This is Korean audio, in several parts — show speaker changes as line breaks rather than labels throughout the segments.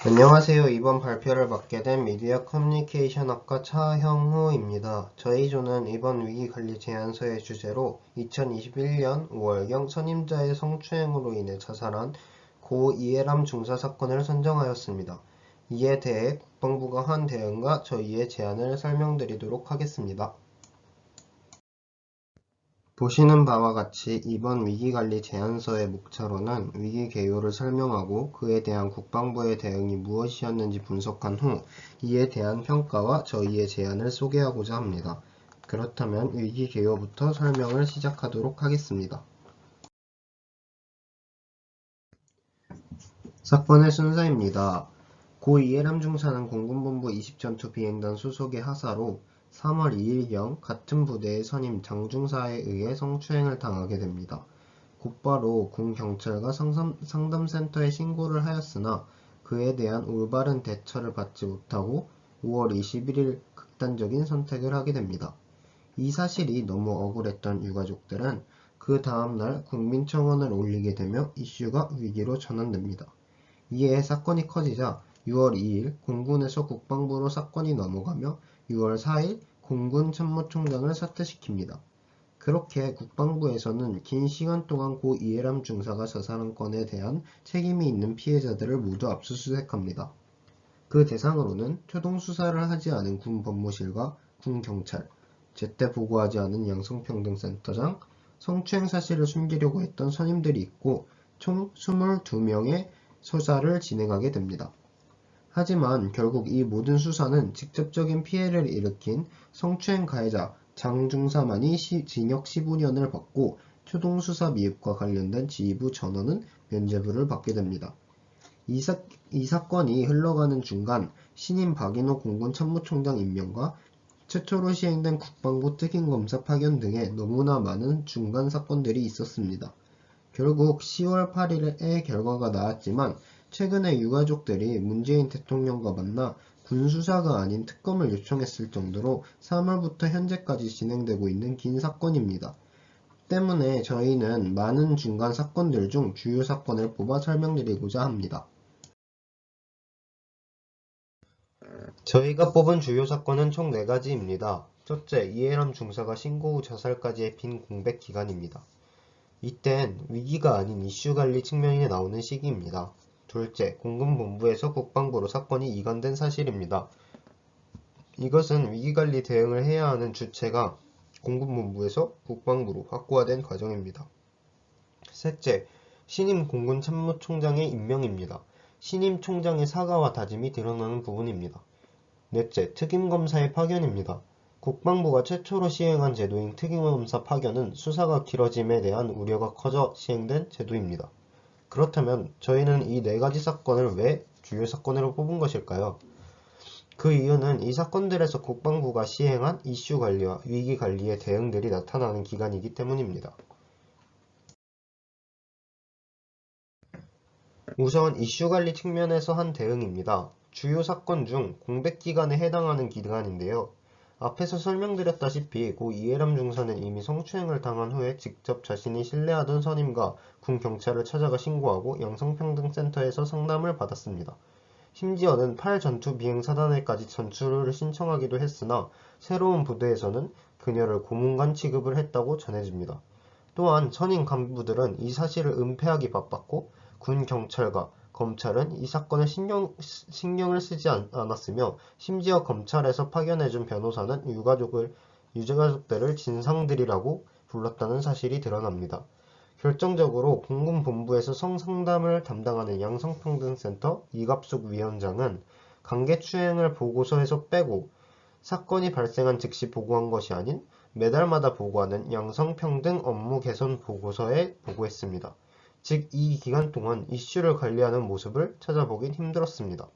안녕하세요. 이번 발표를 맡게 된 미디어 커뮤니케이션학과 차형우입니다. 저희 조는 이번 위기관리 제안서의 주제로 2021년 5월경 선임자의 성추행으로 인해 자살한 고 이해람 중사 사건을 선정하였습니다. 이에 대해 국방부가 한 대응과 저희의 제안을 설명드리도록 하겠습니다. 보시는 바와 같이 이번 위기관리 제안서의 목차로는 위기 개요를 설명하고 그에 대한 국방부의 대응이 무엇이었는지 분석한 후 이에 대한 평가와 저희의 제안을 소개하고자 합니다. 그렇다면 위기 개요부터 설명을 시작하도록 하겠습니다. 사건의 순서입니다. 고 이해람 중사는 공군본부 20전투 비행단 소속의 하사로 3월 2일경 같은 부대의 선임 장중사에 의해 성추행을 당하게 됩니다. 곧바로 군 경찰과 상담센터에 신고를 하였으나 그에 대한 올바른 대처를 받지 못하고 5월 21일 극단적인 선택을 하게 됩니다. 이 사실이 너무 억울했던 유가족들은 그 다음날 국민청원을 올리게 되며 이슈가 위기로 전환됩니다. 이에 사건이 커지자 6월 2일 공군에서 국방부로 사건이 넘어가며 6월 4일 공군 참모총장을 사퇴시킵니다. 그렇게 국방부에서는 긴 시간 동안 고 이해람 중사가 자살한 건에 대한 책임이 있는 피해자들을 모두 압수수색합니다. 그 대상으로는 초동 수사를 하지 않은 군 법무실과 군 경찰, 제때 보고하지 않은 양성평등센터장, 성추행 사실을 숨기려고 했던 선임들이 있고 총 22명의 수사를 진행하게 됩니다. 하지만 결국 이 모든 수사는 직접적인 피해를 일으킨 성추행 가해자 장중사만이 징역 15년을 받고 초동수사 미흡과 관련된 지휘부 전원은 면죄부를 받게 됩니다. 이 사건이 흘러가는 중간 신임 박인호 공군 참모총장 임명과 최초로 시행된 국방부 특임검사 파견 등의 너무나 많은 중간 사건들이 있었습니다. 결국 10월 8일에 결과가 나왔지만 최근에 유가족들이 문재인 대통령과 만나 군수사가 아닌 특검을 요청했을 정도로 3월부터 현재까지 진행되고 있는 긴 사건입니다. 때문에 저희는 많은 중간 사건들 중 주요 사건을 뽑아 설명드리고자 합니다. 저희가 뽑은 주요 사건은 총 4가지입니다. 첫째, 이해람 중사가 신고 후 자살까지의 빈 공백 기간입니다. 이땐 위기가 아닌 이슈 관리 측면이 나오는 시기입니다. 둘째, 공군본부에서 국방부로 사건이 이관된 사실입니다. 이것은 위기관리 대응을 해야 하는 주체가 공군본부에서 국방부로 확고화된 과정입니다. 셋째, 신임 공군참모총장의 임명입니다. 신임 총장의 사과와 다짐이 드러나는 부분입니다. 넷째, 특임검사의 파견입니다. 국방부가 최초로 시행한 제도인 특임검사 파견은 수사가 길어짐에 대한 우려가 커져 시행된 제도입니다. 그렇다면 저희는 이 4가지 사건을 왜 주요 사건으로 뽑은 것일까요? 그 이유는 이 사건들에서 국방부가 시행한 이슈 관리와 위기 관리의 대응들이 나타나는 기간이기 때문입니다. 우선 이슈 관리 측면에서 한 대응입니다. 주요 사건 중 공백 기간에 해당하는 기간인데요. 앞에서 설명드렸다시피 고 이해람 중사는 이미 성추행을 당한 후에 직접 자신이 신뢰하던 선임과 군 경찰을 찾아가 신고하고 양성평등센터에서 상담을 받았습니다. 심지어는 8전투 비행 사단에까지 전출을 신청하기도 했으나 새로운 부대에서는 그녀를 고문관 취급을 했다고 전해집니다. 또한 선임 간부들은 이 사실을 은폐하기 바빴고 군 경찰과 검찰은 이 사건에 신경을 쓰지 않았으며 심지어 검찰에서 파견해준 변호사는 유가족들을 진상들이라고 불렀다는 사실이 드러납니다. 결정적으로 공군본부에서 성상담을 담당하는 양성평등센터 이갑숙 위원장은 강제추행을 보고서에서 빼고 사건이 발생한 즉시 보고한 것이 아닌 매달마다 보고하는 양성평등 업무 개선 보고서에 보고했습니다. 즉, 이 기간 동안 이슈를 관리하는 모습을 찾아보긴 힘들었습니다.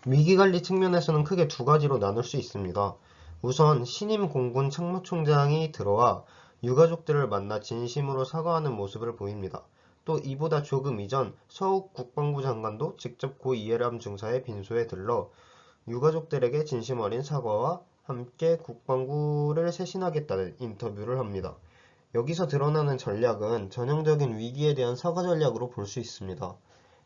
위기관리 측면에서는 크게 2가지로 나눌 수 있습니다. 우선 신임 공군 참모총장이 들어와 유가족들을 만나 진심으로 사과하는 모습을 보입니다. 또 이보다 조금 이전 서욱 국방부 장관도 직접 고 이해람 중사의 빈소에 들러 유가족들에게 진심 어린 사과와 함께 국방부를 쇄신하겠다는 인터뷰를 합니다. 여기서 드러나는 전략은 전형적인 위기에 대한 사과 전략으로 볼 수 있습니다.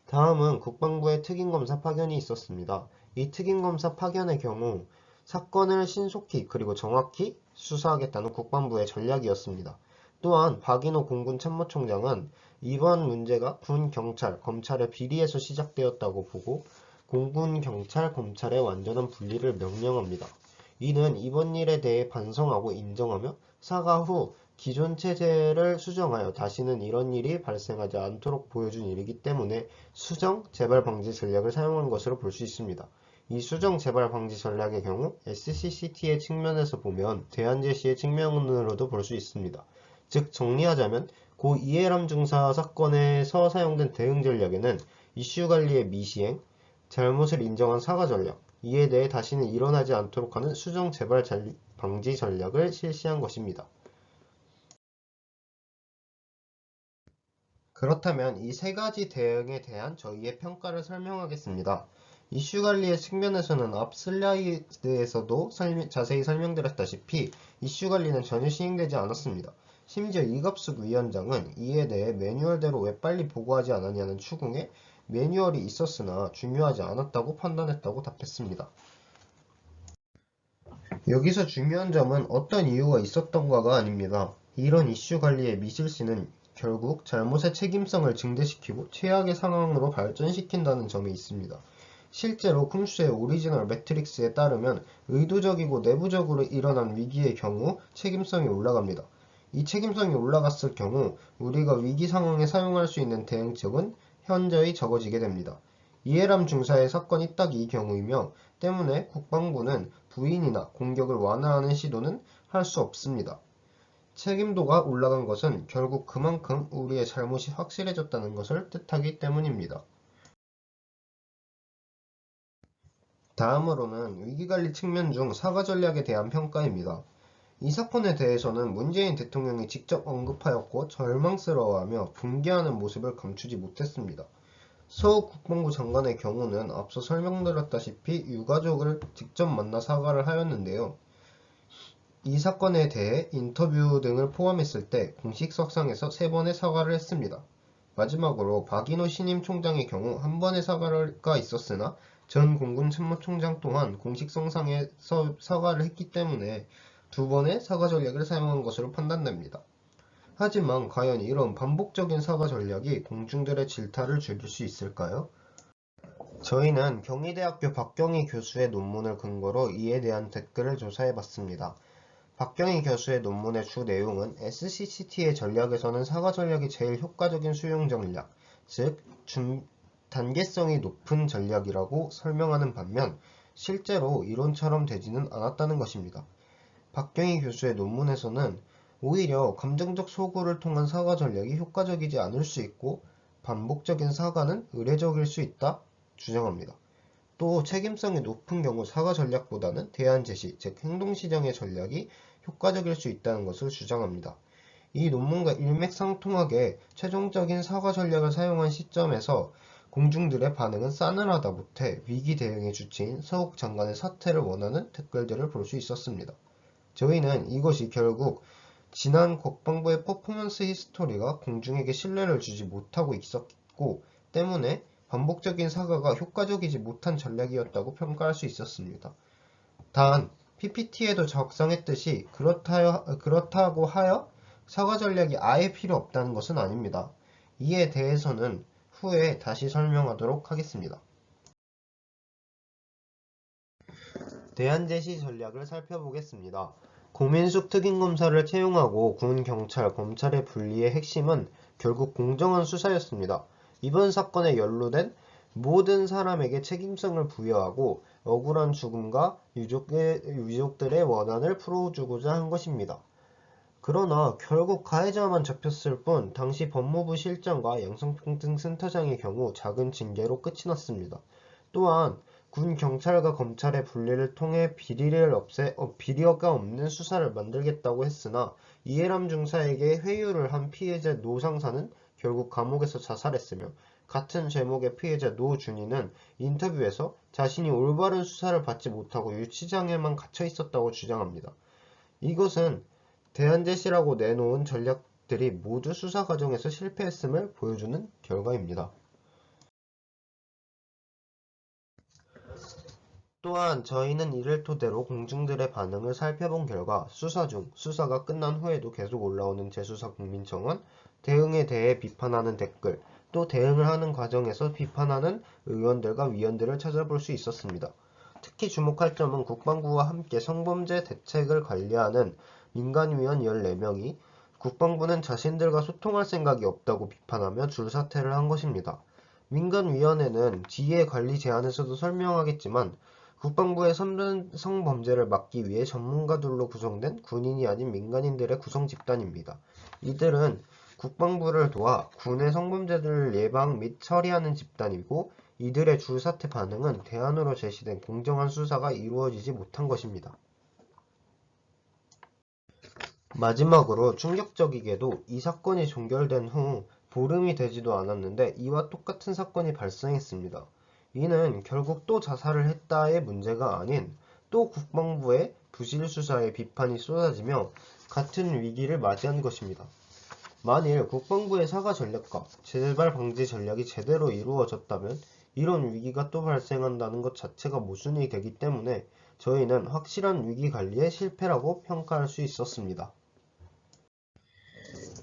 다음은 국방부의 특임검사 파견이 있었습니다. 이 특임검사 파견의 경우 사건을 신속히 그리고 정확히 수사하겠다는 국방부의 전략이었습니다. 또한 박인호 공군 참모총장은 이번 문제가 군, 경찰, 검찰의 비리에서 시작되었다고 보고 공군, 경찰, 검찰의 완전한 분리를 명령합니다. 이는 이번 일에 대해 반성하고 인정하며 사과 후 기존 체제를 수정하여 다시는 이런 일이 발생하지 않도록 보여준 일이기 때문에 수정, 재발 방지 전략을 사용한 것으로 볼 수 있습니다. 이 수정, 재발 방지 전략의 경우 SCCT의 측면에서 보면 대안 제시의 측면으로도 볼 수 있습니다. 즉 정리하자면 고 이해람 중사 사건에서 사용된 대응 전략에는 이슈 관리의 미시행, 잘못을 인정한 사과 전략, 이에 대해 다시는 일어나지 않도록 하는 수정 재발 방지 전략을 실시한 것입니다. 그렇다면 이 세 가지 대응에 대한 저희의 평가를 설명하겠습니다. 이슈 관리의 측면에서는 앞 슬라이드에서도 자세히 설명드렸다시피 이슈 관리는 전혀 시행되지 않았습니다. 심지어 이갑숙 위원장은 이에 대해 매뉴얼대로 왜 빨리 보고하지 않았냐는 추궁에 매뉴얼이 있었으나 중요하지 않았다고 판단했다고 답했습니다. 여기서 중요한 점은 어떤 이유가 있었던가가 아닙니다. 이런 이슈 관리의 미실시는 결국 잘못의 책임성을 증대시키고 최악의 상황으로 발전시킨다는 점이 있습니다. 실제로 쿰스의 오리지널 매트릭스에 따르면 의도적이고 내부적으로 일어난 위기의 경우 책임성이 올라갑니다. 이 책임성이 올라갔을 경우 우리가 위기 상황에 사용할 수 있는 대응책은 현저히 적어지게 됩니다. 이해람 중사의 사건이 딱 이 경우이며 때문에 국방부는 부인이나 공격을 완화하는 시도는 할 수 없습니다. 책임도가 올라간 것은 결국 그만큼 우리의 잘못이 확실해졌다는 것을 뜻하기 때문입니다. 다음으로는 위기관리 측면 중 사과 전략에 대한 평가입니다. 이 사건에 대해서는 문재인 대통령이 직접 언급하였고 절망스러워하며 분개하는 모습을 감추지 못했습니다. 서욱 국방부 장관의 경우는 앞서 설명드렸다시피 유가족을 직접 만나 사과를 하였는데요. 이 사건에 대해 인터뷰 등을 포함했을 때 공식 석상에서 3번의 사과를 했습니다. 마지막으로 박인호 신임 총장의 경우 한 번의 사과가 있었으나 전 공군 참모총장 또한 공식 석상에서 사과를 했기 때문에 2번의 사과 전략을 사용한 것으로 판단됩니다. 하지만 과연 이런 반복적인 사과 전략이 공중들의 질타를 줄일 수 있을까요? 저희는 경희대학교 박경희 교수의 논문을 근거로 이에 대한 댓글을 조사해봤습니다. 박경희 교수의 논문의 주 내용은 SCCT의 전략에서는 사과 전략이 제일 효과적인 수용 전략, 즉 단계성이 높은 전략이라고 설명하는 반면 실제로 이론처럼 되지는 않았다는 것입니다. 박경희 교수의 논문에서는 오히려 감정적 소구를 통한 사과 전략이 효과적이지 않을 수 있고 반복적인 사과는 의례적일 수 있다 주장합니다. 또 책임성이 높은 경우 사과 전략보다는 대안 제시, 즉 행동시정의 전략이 효과적일 수 있다는 것을 주장합니다. 이 논문과 일맥상통하게 최종적인 사과 전략을 사용한 시점에서 공중들의 반응은 싸늘하다 못해 위기 대응의 주체인 서욱 장관의 사퇴를 원하는 댓글들을 볼 수 있었습니다. 저희는 이것이 결국 지난 국방부의 퍼포먼스 히스토리가 공중에게 신뢰를 주지 못하고 있었고 때문에 반복적인 사과가 효과적이지 못한 전략이었다고 평가할 수 있었습니다. 단, PPT에도 적성했듯이 그렇다고 하여 사과 전략이 아예 필요 없다는 것은 아닙니다. 이에 대해서는 후에 다시 설명하도록 하겠습니다. 대안 제시 전략을 살펴보겠습니다. 고민숙 특임검사를 채용하고 군, 경찰, 검찰의 분리의 핵심은 결국 공정한 수사였습니다. 이번 사건에 연루된 모든 사람에게 책임성을 부여하고 억울한 죽음과 유족들의 원한을 풀어주고자 한 것입니다. 그러나 결국 가해자만 잡혔을 뿐 당시 법무부 실장과 양성평등센터장의 경우 작은 징계로 끝이 났습니다. 또한 군, 경찰과 검찰의 분리를 통해 비리가 없는 수사를 만들겠다고 했으나 이해람 중사에게 회유를 한 피해자 노 상사는 결국 감옥에서 자살했으며 같은 제목의 피해자 노 준이는 인터뷰에서 자신이 올바른 수사를 받지 못하고 유치장에만 갇혀 있었다고 주장합니다. 이것은 대안제시라고 내놓은 전략들이 모두 수사 과정에서 실패했음을 보여주는 결과입니다. 또한 저희는 이를 토대로 공중들의 반응을 살펴본 결과 수사가 끝난 후에도 계속 올라오는 재수사 국민청원, 대응에 대해 비판하는 댓글, 또 대응을 하는 과정에서 비판하는 의원들과 위원들을 찾아볼 수 있었습니다. 특히 주목할 점은 국방부와 함께 성범죄 대책을 관리하는 민간위원 14명이 국방부는 자신들과 소통할 생각이 없다고 비판하며 줄사퇴를 한 것입니다. 민간위원회는 뒤에 관리 제안에서도 설명하겠지만 국방부의 성범죄를 막기 위해 전문가들로 구성된 군인이 아닌 민간인들의 구성 집단입니다. 이들은 국방부를 도와 군의 성범죄들을 예방 및 처리하는 집단이고 이들의 줄사퇴 반응은 대안으로 제시된 공정한 수사가 이루어지지 못한 것입니다. 마지막으로 충격적이게도 이 사건이 종결된 후 보름이 되지도 않았는데 이와 똑같은 사건이 발생했습니다. 이는 결국 또 자살을 했다의 문제가 아닌 또 국방부의 부실 수사에 비판이 쏟아지며 같은 위기를 맞이한 것입니다. 만일 국방부의 사과 전략과 재발 방지 전략이 제대로 이루어졌다면 이런 위기가 또 발생한다는 것 자체가 모순이 되기 때문에 저희는 확실한 위기 관리의 실패라고 평가할 수 있었습니다.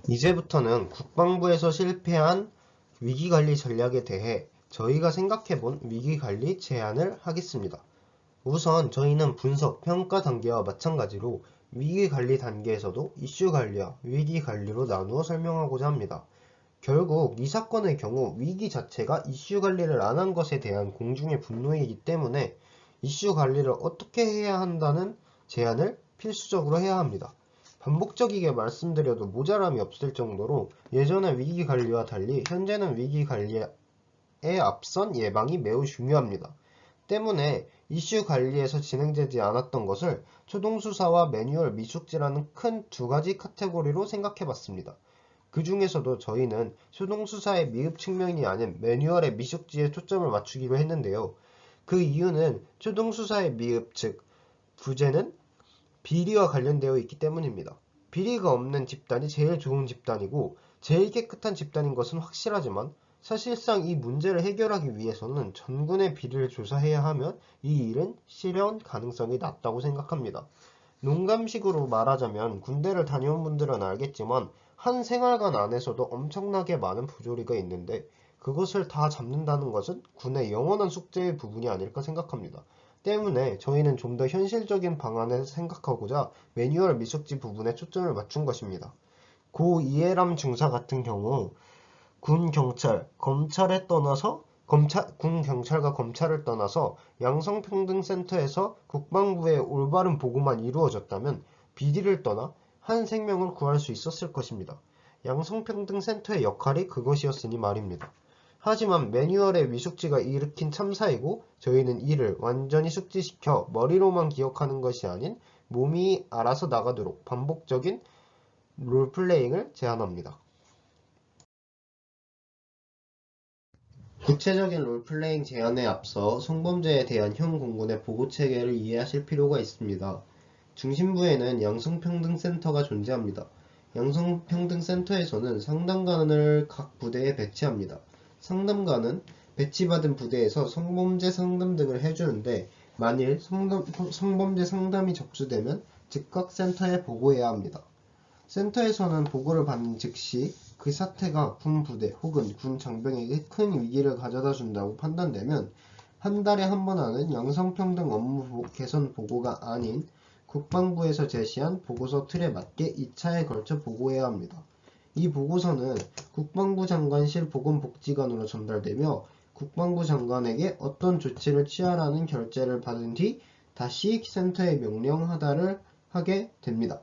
이제부터는 국방부에서 실패한 위기관리 전략에 대해 저희가 생각해본 위기관리 제안을 하겠습니다. 우선 저희는 분석, 평가 단계와 마찬가지로 위기관리 단계에서도 이슈관리와 위기관리로 나누어 설명하고자 합니다. 결국 이 사건의 경우 위기 자체가 이슈관리를 안 한 것에 대한 공중의 분노이기 때문에 이슈관리를 어떻게 해야 한다는 제안을 필수적으로 해야 합니다. 반복적이게 말씀드려도 모자람이 없을 정도로 예전의 위기관리와 달리 현재는 위기관리에 앞선 예방이 매우 중요합니다. 때문에 이슈 관리에서 진행되지 않았던 것을 초동수사와 매뉴얼 미숙지라는 큰 두 가지 카테고리로 생각해봤습니다. 그 중에서도 저희는 초동수사의 미흡 측면이 아닌 매뉴얼의 미숙지에 초점을 맞추기로 했는데요. 그 이유는 초동수사의 미흡, 즉 부재는 비리와 관련되어 있기 때문입니다. 비리가 없는 집단이 제일 좋은 집단이고 제일 깨끗한 집단인 것은 확실하지만 사실상 이 문제를 해결하기 위해서는 전군의 비리를 조사해야 하면 이 일은 실현 가능성이 낮다고 생각합니다. 농담식으로 말하자면 군대를 다녀온 분들은 알겠지만 한 생활관 안에서도 엄청나게 많은 부조리가 있는데 그것을 다 잡는다는 것은 군의 영원한 숙제의 부분이 아닐까 생각합니다. 때문에 저희는 좀 더 현실적인 방안을 생각하고자 매뉴얼 미숙지 부분에 초점을 맞춘 것입니다. 고 이해람 중사 같은 경우 군 경찰, 검찰에 떠나서 군 경찰과 검찰을 떠나서 양성평등센터에서 국방부의 올바른 보고만 이루어졌다면 비리를 떠나 한 생명을 구할 수 있었을 것입니다. 양성평등센터의 역할이 그것이었으니 말입니다. 하지만 매뉴얼의 미숙지가 일으킨 참사이고 저희는 이를 완전히 숙지시켜 머리로만 기억하는 것이 아닌 몸이 알아서 나가도록 반복적인 롤플레잉을 제안합니다. 구체적인 롤플레잉 제안에 앞서 성범죄에 대한 현 공군의 보고체계를 이해하실 필요가 있습니다. 중심부에는 양성평등센터가 존재합니다. 양성평등센터에서는 상담관을 각 부대에 배치합니다. 상담관은 배치받은 부대에서 성범죄 상담 등을 해주는데 만일 성범죄 상담이 접수되면 즉각 센터에 보고해야 합니다. 센터에서는 보고를 받는 즉시 그 사태가 군 부대 혹은 군 장병에게 큰 위기를 가져다 준다고 판단되면 한 달에 한 번 하는 양성평등 업무 개선 보고가 아닌 국방부에서 제시한 보고서 틀에 맞게 2차에 걸쳐 보고해야 합니다. 이 보고서는 국방부 장관실 보건복지관으로 전달되며 국방부 장관에게 어떤 조치를 취하라는 결재를 받은 뒤 다시 센터에 명령하다를 하게 됩니다.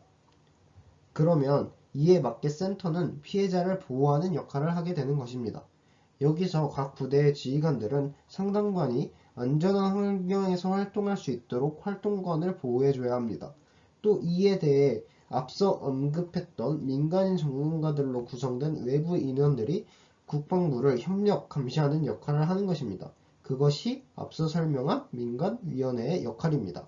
그러면 이에 맞게 센터는 피해자를 보호하는 역할을 하게 되는 것입니다. 여기서 각 부대의 지휘관들은 상담관이 안전한 환경에서 활동할 수 있도록 활동권을 보호해줘야 합니다. 또 이에 대해 앞서 언급했던 민간인 전문가들로 구성된 외부 인원들이 국방부를 협력, 감시하는 역할을 하는 것입니다. 그것이 앞서 설명한 민간위원회의 역할입니다.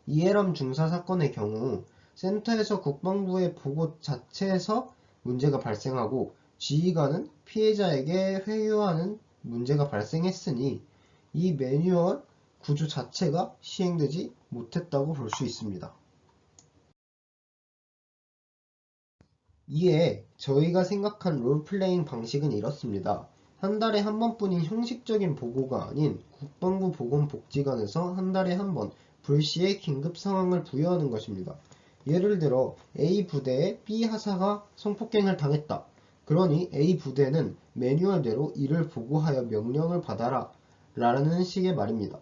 이해람 중사 사건의 경우 센터에서 국방부의 보고 자체에서 문제가 발생하고 지휘관은 피해자에게 회유하는 문제가 발생했으니 이 매뉴얼 구조 자체가 시행되지 못했다고 볼 수 있습니다. 이에 저희가 생각한 롤플레잉 방식은 이렇습니다. 한 달에 한 번뿐인 형식적인 보고가 아닌 국방부 보건복지관에서 한 달에 한 번 불시에 긴급 상황을 부여하는 것입니다. 예를 들어 A 부대에 B 하사가 성폭행을 당했다. 그러니 A 부대는 매뉴얼대로 이를 보고하여 명령을 받아라 라는 식의 말입니다.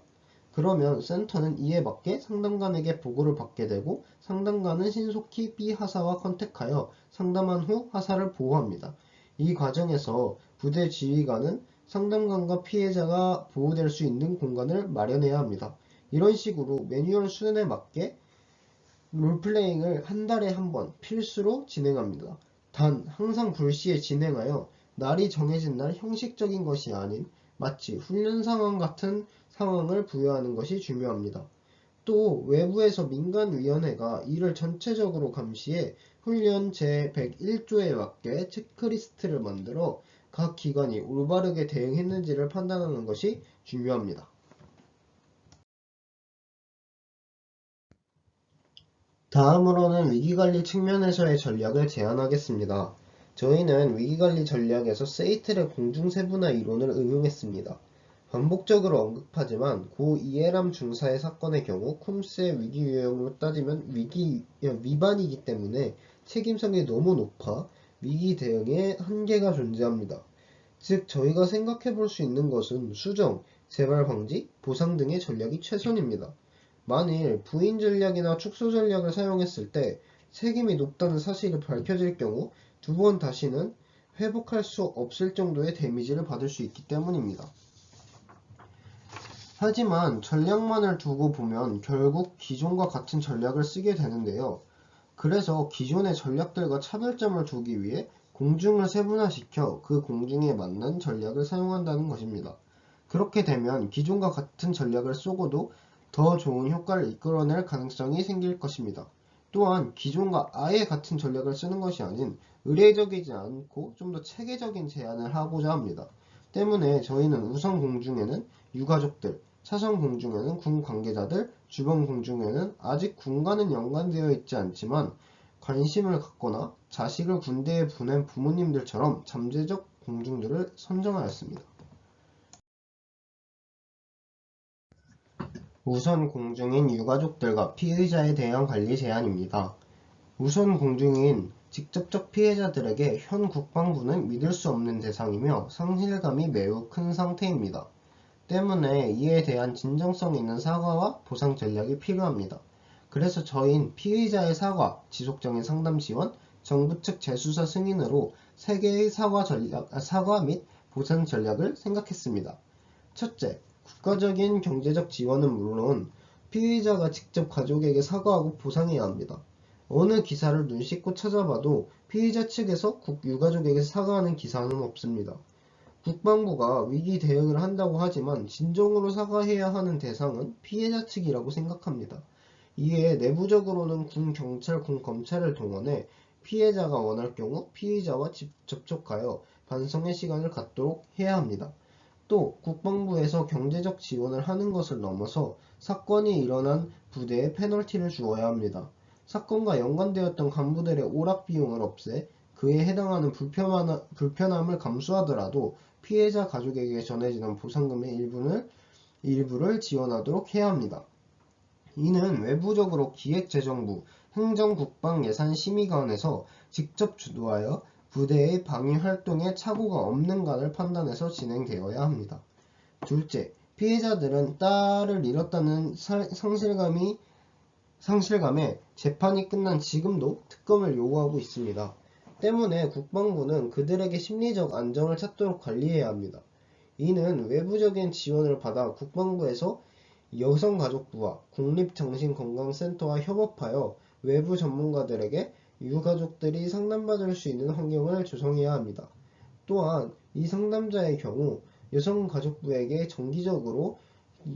그러면 센터는 이에 맞게 상담관에게 보고를 받게 되고 상담관은 신속히 B 하사와 컨택하여 상담한 후 하사를 보호합니다. 이 과정에서 부대 지휘관은 상담관과 피해자가 보호될 수 있는 공간을 마련해야 합니다. 이런 식으로 매뉴얼 수준에 맞게 롤플레잉을 한 달에 한 번 필수로 진행합니다. 단 항상 불시에 진행하여 날이 정해진 날 형식적인 것이 아닌 마치 훈련 상황 같은 상황을 부여하는 것이 중요합니다. 또 외부에서 민간위원회가 이를 전체적으로 감시해 훈련 제101조에 맞게 체크리스트를 만들어 각 기관이 올바르게 대응했는지를 판단하는 것이 중요합니다. 다음으로는 위기관리 측면에서의 전략을 제안하겠습니다. 저희는 위기관리 전략에서 세이틀의 공중세분화 이론을 응용했습니다. 반복적으로 언급하지만 고 이해람 중사의 사건의 경우 쿰스의 위기 유형으로 따지면 위기 위반이기 때문에 책임성이 너무 높아 위기 대응에 한계가 존재합니다. 즉 저희가 생각해 볼 수 있는 것은 수정, 재발 방지, 보상 등의 전략이 최선입니다. 만일 부인 전략이나 축소 전략을 사용했을 때 책임이 높다는 사실이 밝혀질 경우 두 번 다시는 회복할 수 없을 정도의 데미지를 받을 수 있기 때문입니다. 하지만 전략만을 두고 보면 결국 기존과 같은 전략을 쓰게 되는데요. 그래서 기존의 전략들과 차별점을 두기 위해 공중을 세분화시켜 그 공중에 맞는 전략을 사용한다는 것입니다. 그렇게 되면 기존과 같은 전략을 쏘고도 더 좋은 효과를 이끌어낼 가능성이 생길 것입니다. 또한 기존과 아예 같은 전략을 쓰는 것이 아닌 의례적이지 않고 좀 더 체계적인 제안을 하고자 합니다. 때문에 저희는 우선 공중에는 유가족들, 차선 공중에는 군 관계자들, 주변 공중에는 아직 군과는 연관되어 있지 않지만 관심을 갖거나 자식을 군대에 보낸 부모님들처럼 잠재적 공중들을 선정하였습니다. 우선 공중인 유가족들과 피의자에 대한 관리 제한입니다. 우선 공중인 직접적 피해자들에게 현 국방부는 믿을 수 없는 대상이며 상실감이 매우 큰 상태입니다. 때문에 이에 대한 진정성 있는 사과와 보상 전략이 필요합니다. 그래서 저희는 피의자의 사과, 지속적인 상담 지원, 정부 측 재수사 승인으로 3개의 사과 및 보상 전략을 생각했습니다. 첫째, 국가적인 경제적 지원은 물론 피의자가 직접 가족에게 사과하고 보상해야 합니다. 어느 기사를 눈 씻고 찾아봐도 피의자 측에서 유가족에게 사과하는 기사는 없습니다. 국방부가 위기 대응을 한다고 하지만 진정으로 사과해야 하는 대상은 피해자 측이라고 생각합니다. 이에 내부적으로는 군 경찰, 군 검찰을 동원해 피해자가 원할 경우 피의자와 접촉하여 반성의 시간을 갖도록 해야 합니다. 또 국방부에서 경제적 지원을 하는 것을 넘어서 사건이 일어난 부대에 페널티를 주어야 합니다. 사건과 연관되었던 간부들의 오락 비용을 없애 그에 해당하는 불편함을 감수하더라도 피해자 가족에게 전해지는 보상금의 일부를 지원하도록 해야 합니다. 이는 외부적으로 기획재정부, 행정국방예산심의관에서 직접 주도하여 부대의 방위활동에 착오가 없는가를 판단해서 진행되어야 합니다. 둘째, 피해자들은 딸을 잃었다는 상실감에 재판이 끝난 지금도 특검을 요구하고 있습니다. 때문에 국방부는 그들에게 심리적 안정을 찾도록 관리해야 합니다. 이는 외부적인 지원을 받아 국방부에서 여성가족부와 국립정신건강센터와 협업하여 외부 전문가들에게 유가족들이 상담받을 수 있는 환경을 조성해야 합니다. 또한 이 상담자의 경우 여성가족부에게 정기적으로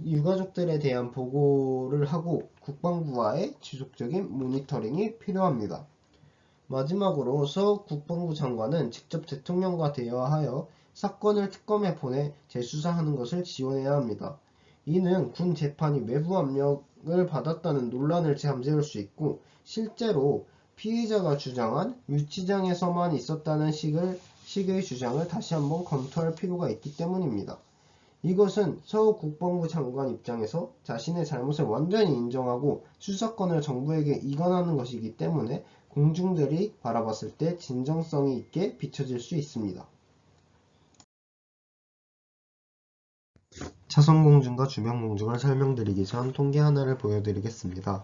유가족들에 대한 보고를 하고 국방부와의 지속적인 모니터링이 필요합니다. 마지막으로서 국방부 장관은 직접 대통령과 대화하여 사건을 특검에 보내 재수사하는 것을 지원해야 합니다. 이는 군 재판이 외부 압력을 받았다는 논란을 잠재울 수 있고, 실제로 피의자가 주장한 유치장에서만 있었다는 식의 주장을 다시 한번 검토할 필요가 있기 때문입니다. 이것은 서욱 국방부 장관 입장에서 자신의 잘못을 완전히 인정하고 수사권을 정부에게 이관하는 것이기 때문에 공중들이 바라봤을 때 진정성이 있게 비춰질 수 있습니다. 차선공중과 주변공중을 설명드리기 전 통계 하나를 보여드리겠습니다.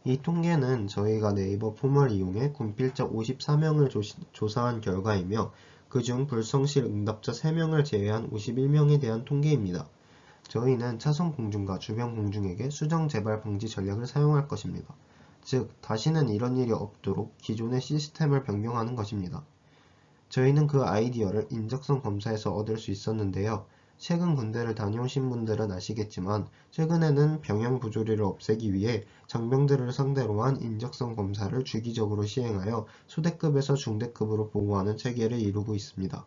이 통계는 저희가 네이버 폼을 이용해 군필자 54명을 조사한 결과이며 그중 불성실 응답자 3명을 제외한 51명에 대한 통계입니다. 저희는 차선 공중과 주변 공중에게 수정 재발 방지 전략을 사용할 것입니다. 즉, 다시는 이런 일이 없도록 기존의 시스템을 변경하는 것입니다. 저희는 그 아이디어를 인적성 검사에서 얻을 수 있었는데요. 최근 군대를 다녀오신 분들은 아시겠지만 최근에는 병영 부조리를 없애기 위해 장병들을 상대로 한 인적성 검사를 주기적으로 시행하여 소대급에서 중대급으로 보고하는 체계를 이루고 있습니다.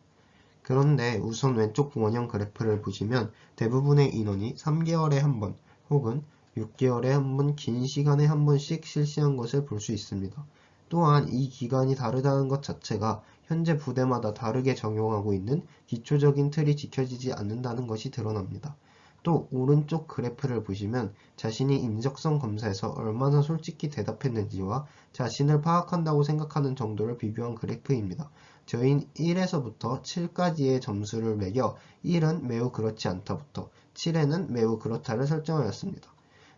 그런데 우선 왼쪽 원형 그래프를 보시면 대부분의 인원이 3개월에 한 번 혹은 6개월에 한 번 긴 시간에 한 번씩 실시한 것을 볼 수 있습니다. 또한 이 기간이 다르다는 것 자체가 현재 부대마다 다르게 적용하고 있는 기초적인 틀이 지켜지지 않는다는 것이 드러납니다. 또 오른쪽 그래프를 보시면 자신이 인적성 검사에서 얼마나 솔직히 대답했는지와 자신을 파악한다고 생각하는 정도를 비교한 그래프입니다. 저희는 1에서부터 7까지의 점수를 매겨 1은 매우 그렇지 않다부터 7에는 매우 그렇다를 설정하였습니다.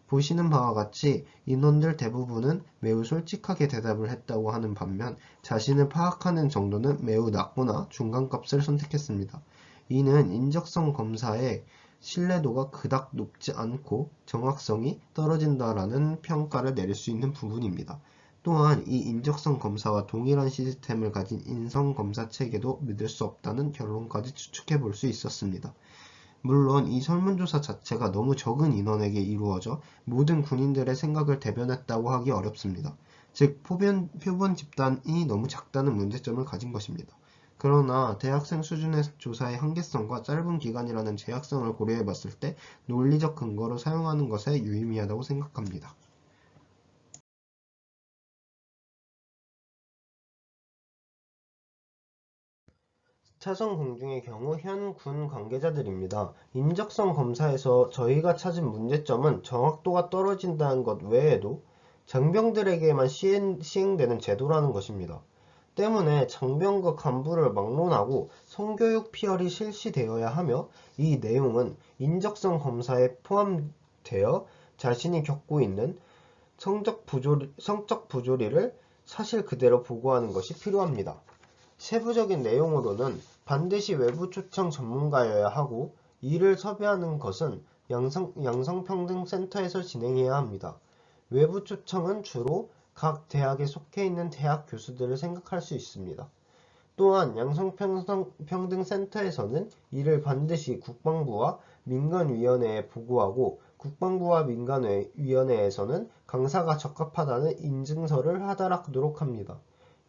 보시는 바와 같이 인원들 대부분은 매우 솔직하게 대답을 했다고 하는 반면 자신을 파악하는 정도는 매우 낮거나 중간값을 선택했습니다. 이는 인적성 검사의 신뢰도가 그닥 높지 않고 정확성이 떨어진다라는 평가를 내릴 수 있는 부분입니다. 또한 이 인적성 검사와 동일한 시스템을 가진 인성 검사 체계도 믿을 수 없다는 결론까지 추측해 볼 수 있었습니다. 물론 이 설문조사 자체가 너무 적은 인원에게 이루어져 모든 군인들의 생각을 대변했다고 하기 어렵습니다. 즉 표본 집단이 너무 작다는 문제점을 가진 것입니다. 그러나 대학생 수준의 조사의 한계성과 짧은 기간이라는 제약성을 고려해 봤을 때 논리적 근거로 사용하는 것에 유의미하다고 생각합니다. 차선 공중의 경우 현 군 관계자들입니다. 인적성 검사에서 저희가 찾은 문제점은 정확도가 떨어진다는 것 외에도 장병들에게만 시행되는 제도라는 것입니다. 때문에 장병과 간부를 막론하고 성교육 피열이 실시되어야 하며 이 내용은 인적성 검사에 포함되어 자신이 겪고 있는 성적 부조리를 사실 그대로 보고하는 것이 필요합니다. 세부적인 내용으로는 반드시 외부 초청 전문가여야 하고 이를 섭외하는 것은 양성평등센터에서 진행해야 합니다. 외부 초청은 주로 각 대학에 속해 있는 대학 교수들을 생각할 수 있습니다. 또한 양성평등센터에서는 이를 반드시 국방부와 민간위원회에 보고하고 국방부와 민간위원회에서는 강사가 적합하다는 인증서를 하도록 합니다.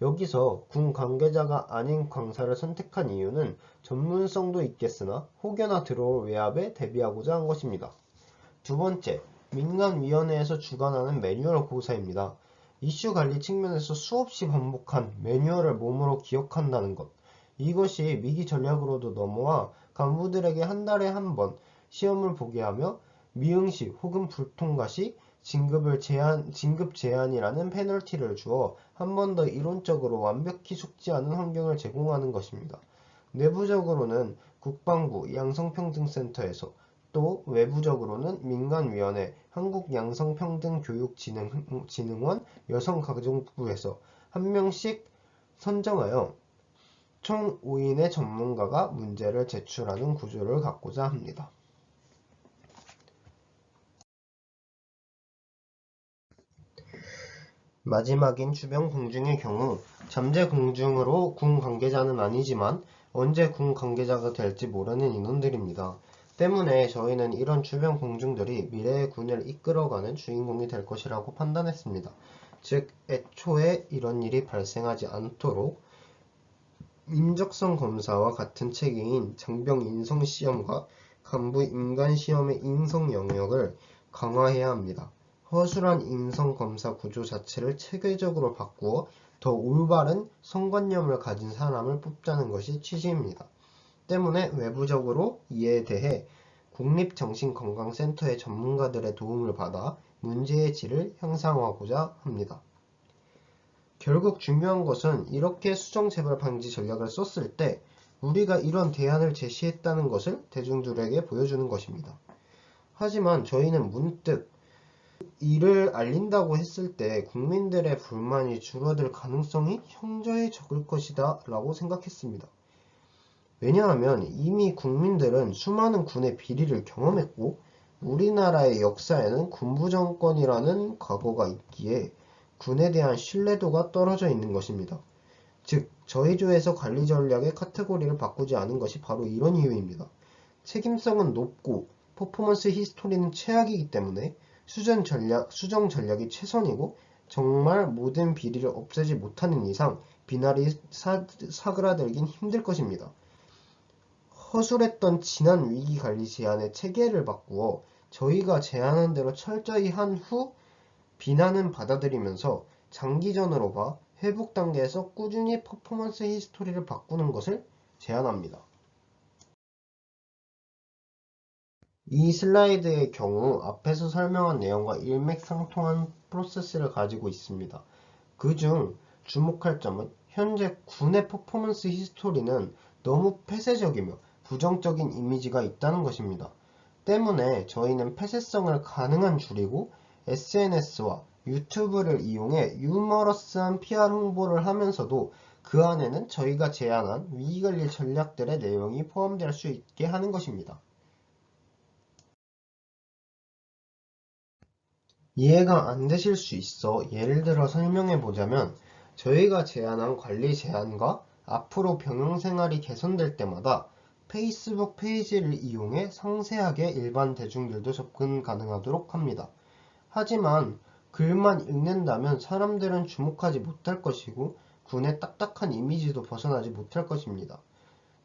여기서 군 관계자가 아닌 강사를 선택한 이유는 전문성도 있겠으나 혹여나 들어올 외압에 대비하고자 한 것입니다. 두 번째, 민간위원회에서 주관하는 매뉴얼 고사입니다. 이슈 관리 측면에서 수없이 반복한 매뉴얼을 몸으로 기억한다는 것. 이것이 미기 전략으로도 넘어와 간부들에게 한 달에 한 번 시험을 보게 하며 미응시 혹은 불통과 시 진급 제한이라는 페널티를 주어 한 번 더 이론적으로 완벽히 숙지하는 환경을 제공하는 것입니다. 내부적으로는 국방부 양성평등센터에서 또 외부적으로는 민간위원회 한국양성평등교육진흥원 여성가족부에서 한 명씩 선정하여 총 5인의 전문가가 문제를 제출하는 구조를 갖고자 합니다. 마지막인 주변 공중의 경우 잠재 공중으로 군 관계자는 아니지만 언제 군 관계자가 될지 모르는 인원들입니다. 때문에 저희는 이런 주변 공중들이 미래의 군을 이끌어가는 주인공이 될 것이라고 판단했습니다. 즉, 애초에 이런 일이 발생하지 않도록 인적성 검사와 같은 체계인 장병 인성 시험과 간부 인간시험의 인성 영역을 강화해야 합니다. 허술한 인성검사 구조 자체를 체계적으로 바꾸어 더 올바른 성관념을 가진 사람을 뽑자는 것이 취지입니다. 때문에 외부적으로 이에 대해 국립정신건강센터의 전문가들의 도움을 받아 문제의 질을 향상하고자 합니다. 결국 중요한 것은 이렇게 수정재발 방지 전략을 썼을 때 우리가 이런 대안을 제시했다는 것을 대중들에게 보여주는 것입니다. 하지만 저희는 문득 이를 알린다고 했을 때 국민들의 불만이 줄어들 가능성이 현저히 적을 것이다 라고 생각했습니다. 왜냐하면 이미 국민들은 수많은 군의 비리를 경험했고 우리나라의 역사에는 군부정권이라는 과거가 있기에 군에 대한 신뢰도가 떨어져 있는 것입니다. 즉, 저희 조에서 관리 전략의 카테고리를 바꾸지 않은 것이 바로 이런 이유입니다. 책임성은 높고 퍼포먼스 히스토리는 최악이기 때문에 수정 전략이 최선이고 정말 모든 비리를 없애지 못하는 이상 비날이 사그라들긴 힘들 것입니다. 허술했던 지난 위기관리 제안의 체계를 바꾸어 저희가 제안한 대로 철저히 한 후 비난은 받아들이면서 장기전으로 봐 회복 단계에서 꾸준히 퍼포먼스 히스토리를 바꾸는 것을 제안합니다. 이 슬라이드의 경우 앞에서 설명한 내용과 일맥상통한 프로세스를 가지고 있습니다. 그중 주목할 점은 현재 군의 퍼포먼스 히스토리는 너무 폐쇄적이며 부정적인 이미지가 있다는 것입니다. 때문에 저희는 폐쇄성을 가능한 줄이고 SNS와 유튜브를 이용해 유머러스한 PR 홍보를 하면서도 그 안에는 저희가 제안한 위기관리 전략들의 내용이 포함될 수 있게 하는 것입니다. 이해가 안 되실 수 있어 예를 들어 설명해 보자면 저희가 제안한 관리 제안과 앞으로 병영생활이 개선될 때마다 페이스북 페이지를 이용해 상세하게 일반 대중들도 접근 가능하도록 합니다. 하지만 글만 읽는다면 사람들은 주목하지 못할 것이고 군의 딱딱한 이미지도 벗어나지 못할 것입니다.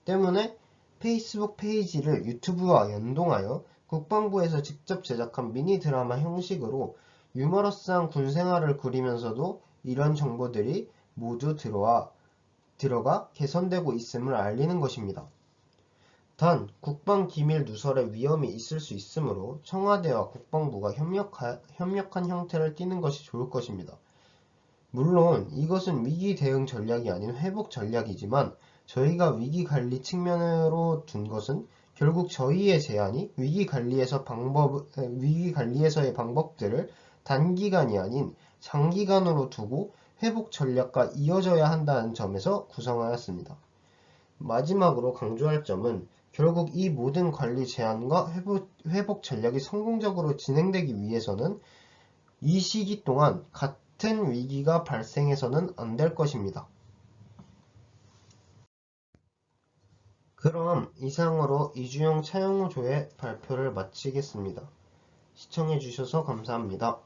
때문에 페이스북 페이지를 유튜브와 연동하여 국방부에서 직접 제작한 미니 드라마 형식으로 유머러스한 군 생활을 그리면서도 이런 정보들이 모두 들어가 개선되고 있음을 알리는 것입니다. 단, 국방기밀 누설의 위험이 있을 수 있으므로 청와대와 국방부가 협력한 형태를 띠는 것이 좋을 것입니다. 물론 이것은 위기 대응 전략이 아닌 회복 전략이지만 저희가 위기 관리 측면으로 둔 것은 결국 저희의 제안이 위기 관리에서의 방법들을 단기간이 아닌 장기간으로 두고 회복 전략과 이어져야 한다는 점에서 구성하였습니다. 마지막으로 강조할 점은 결국 이 모든 관리 제안과 회복 전략이 성공적으로 진행되기 위해서는 이 시기 동안 같은 위기가 발생해서는 안 될 것입니다. 그럼 이상으로 이주영 차영우 조의 발표를 마치겠습니다. 시청해주셔서 감사합니다.